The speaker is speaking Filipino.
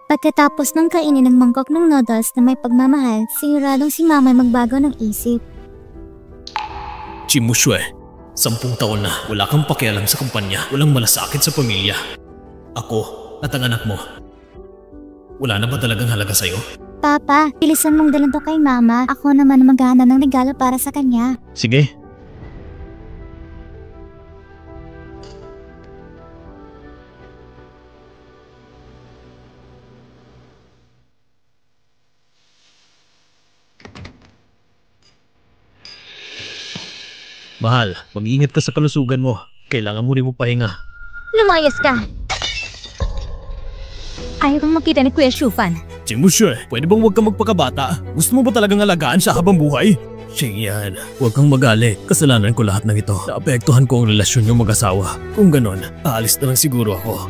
Pagkatapos ng kainin ng mangkok ng noodles na may pagmamahal, siguradong si Mama ay magbago ng isip. Chimushwe, 10 taon na wala kang pakialam sa kumpanya, walang malasakit sa pamilya. Ako at ang anak mo, wala na ba talagang halaga sa'yo? Papa, bilisan mong dalan to kay Mama. Ako naman maghahanda ng regalo para sa kanya. Sige. Mahal, mag-iingat ka sa kalusugan mo. Kailangan mo rin mo pahinga. Lumayas ka! Ayaw kong makita ni Kuya Shufan. Chimushwe, pwede bang huwag kang magpakabata? Gusto mo ba talagang alagaan siya habang buhay? Yan, huwag kang magalit. Kasalanan ko lahat ng ito. Naapektuhan ko ang relasyon niyong mag-asawa. Kung ganon, aalis na lang siguro ako.